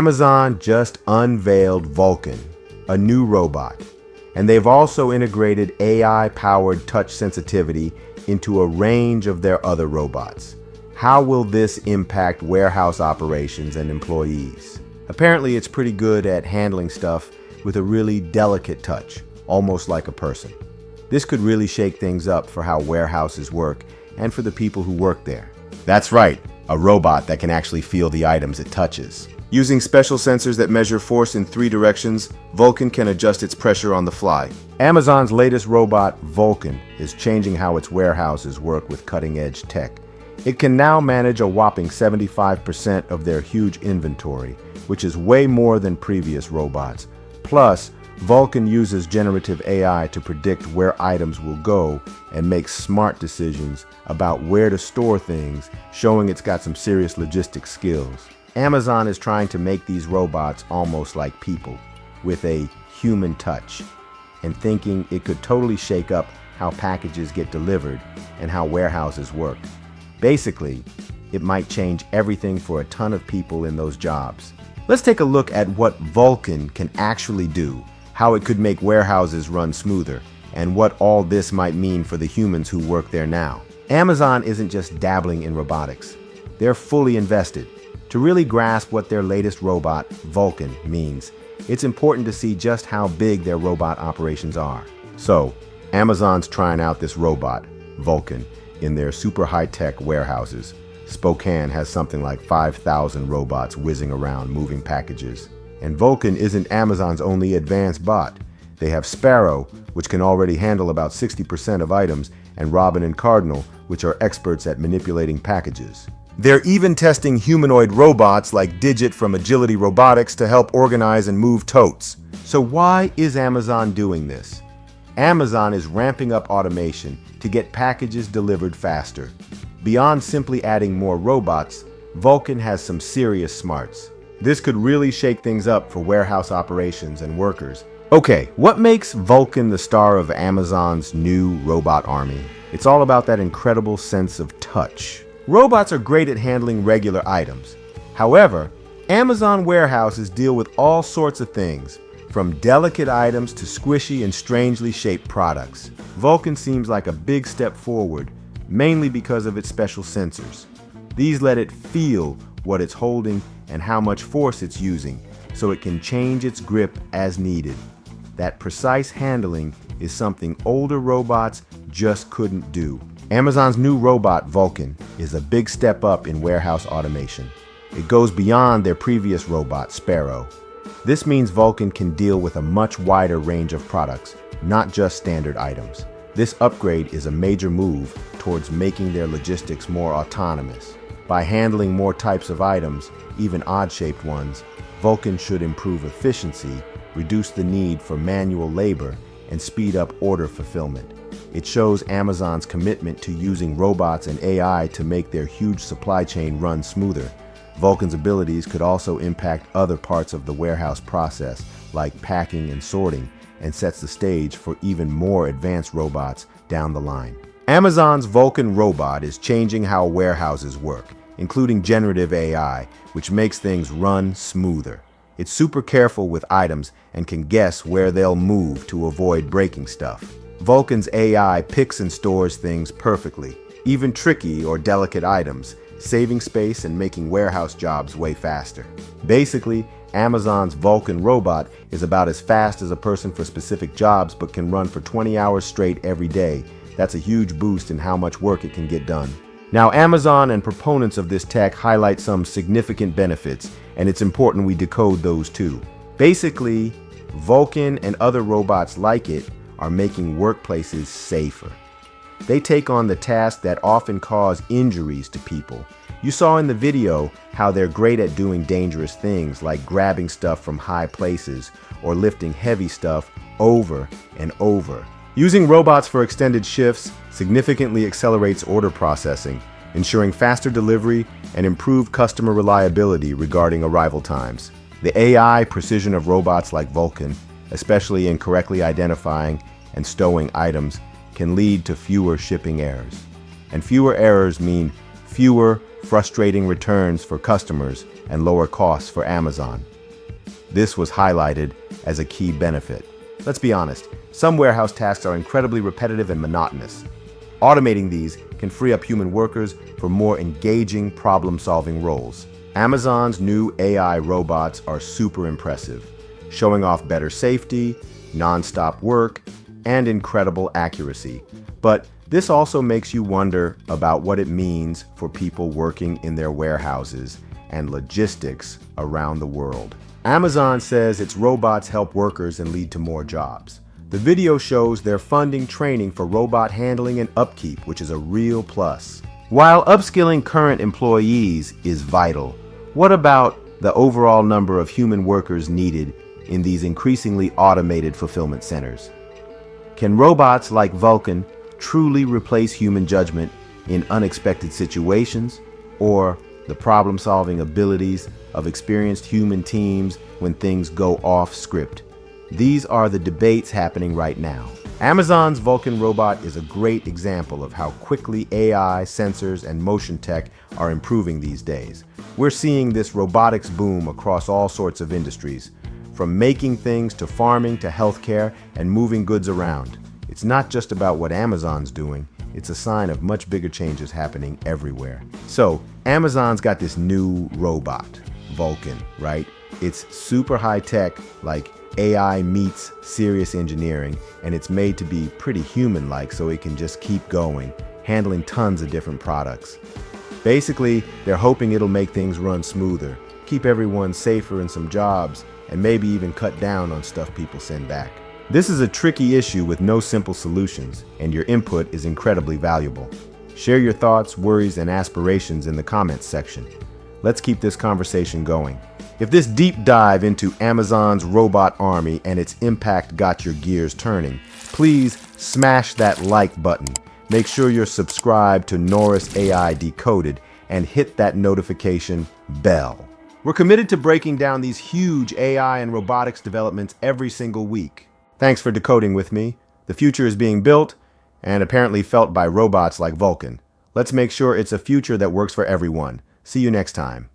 Amazon just unveiled Vulcan, a new robot, and they've also integrated AI-powered touch sensitivity into a range of their other robots. How will this impact warehouse operations and employees? Apparently, it's pretty good at handling stuff with a really delicate touch, almost like a person. This could really shake things up for how warehouses work and for the people who work there. That's right, a robot that can actually feel the items it touches. Using special sensors that measure force in 3 directions, Vulcan can adjust its pressure on the fly. Amazon's latest robot, Vulcan, is changing how its warehouses work with cutting-edge tech. It can now manage a whopping 75% of their huge inventory, which is way more than previous robots. Plus, Vulcan uses generative AI to predict where items will go and make smart decisions about where to store things, showing it's got some serious logistics skills. Amazon is trying to make these robots almost like people, with a human touch, and thinking it could totally shake up how packages get delivered and how warehouses work. Basically, it might change everything for a ton of people in those jobs. Let's take a look at what Vulcan can actually do, how it could make warehouses run smoother, and what all this might mean for the humans who work there now. Amazon isn't just dabbling in robotics. They're fully invested. To really grasp what their latest robot, Vulcan, means, it's important to see just how big their robot operations are. So, Amazon's trying out this robot, Vulcan, in their super high-tech warehouses. Spokane has something like 5,000 robots whizzing around moving packages. And Vulcan isn't Amazon's only advanced bot. They have Sparrow, which can already handle about 60% of items, and Robin and Cardinal, which are experts at manipulating packages. They're even testing humanoid robots like Digit from Agility Robotics to help organize and move totes. So why is Amazon doing this? Amazon is ramping up automation to get packages delivered faster. Beyond simply adding more robots, Vulcan has some serious smarts. This could really shake things up for warehouse operations and workers. Okay, what makes Vulcan the star of Amazon's new robot army? It's all about that incredible sense of touch. Robots are great at handling regular items. However, Amazon warehouses deal with all sorts of things, from delicate items to squishy and strangely shaped products. Vulcan seems like a big step forward, mainly because of its special sensors. These let it feel what it's holding and how much force it's using, so it can change its grip as needed. That precise handling is something older robots just couldn't do. Amazon's new robot, Vulcan, is a big step up in warehouse automation. It goes beyond their previous robot, Sparrow. This means Vulcan can deal with a much wider range of products, not just standard items. This upgrade is a major move towards making their logistics more autonomous. By handling more types of items, even odd-shaped ones, Vulcan should improve efficiency, reduce the need for manual labor, and speed up order fulfillment. It shows Amazon's commitment to using robots and AI to make their huge supply chain run smoother. Vulcan's abilities could also impact other parts of the warehouse process, like packing and sorting, and sets the stage for even more advanced robots down the line. Amazon's Vulcan robot is changing how warehouses work, including generative AI, which makes things run smoother. It's super careful with items and can guess where they'll move to avoid breaking stuff. Vulcan's AI picks and stores things perfectly, even tricky or delicate items, saving space and making warehouse jobs way faster. Basically, Amazon's Vulcan robot is about as fast as a person for specific jobs, but can run for 20 hours straight every day. That's a huge boost in how much work it can get done. Now, Amazon and proponents of this tech highlight some significant benefits, and it's important we decode those too. Basically, Vulcan and other robots like it are making workplaces safer. They take on the tasks that often cause injuries to people. You saw in the video how they're great at doing dangerous things like grabbing stuff from high places or lifting heavy stuff over and over. Using robots for extended shifts significantly accelerates order processing, ensuring faster delivery and improved customer reliability regarding arrival times. The AI precision of robots like Vulcan, especially in correctly identifying and stowing items, can lead to fewer shipping errors. And fewer errors mean fewer frustrating returns for customers and lower costs for Amazon. this was highlighted as a key benefit. Let's be honest, some warehouse tasks are incredibly repetitive and monotonous. Automating these can free up human workers for more engaging problem-solving roles. Amazon's new AI robots are super impressive, showing off better safety, non-stop work, and incredible accuracy. But this also makes you wonder about what it means for people working in their warehouses and logistics around the world. Amazon says its robots help workers and lead to more jobs. The video shows they're funding training for robot handling and upkeep, which is a real plus. While upskilling current employees is vital, what about the overall number of human workers needed in these increasingly automated fulfillment centers? Can robots like Vulcan truly replace human judgment in unexpected situations, or the problem-solving abilities of experienced human teams when things go off script? These are the debates happening right now. Amazon's Vulcan robot is a great example of how quickly AI, sensors, and motion tech are improving these days. We're seeing this robotics boom across all sorts of industries, from making things to farming to healthcare and moving goods around. It's not just about what Amazon's doing, it's a sign of much bigger changes happening everywhere. So, Amazon's got this new robot, Vulcan, right? It's super high tech, like AI meets serious engineering, and it's made to be pretty human-like so it can just keep going, handling tons of different products. Basically, they're hoping it'll make things run smoother, keep everyone safer in some jobs, and maybe even cut down on stuff people send back. This is a tricky issue with no simple solutions, and your input is incredibly valuable. Share your thoughts, worries, and aspirations in the comments section. Let's keep this conversation going. If this deep dive into Amazon's robot army and its impact got your gears turning, please smash that like button. Make sure you're subscribed to Norris AI Decoded and hit that notification bell. We're committed to breaking down these huge AI and robotics developments every single week. Thanks for decoding with me. The future is being built and apparently felt by robots like Vulcan. Let's make sure it's a future that works for everyone. See you next time.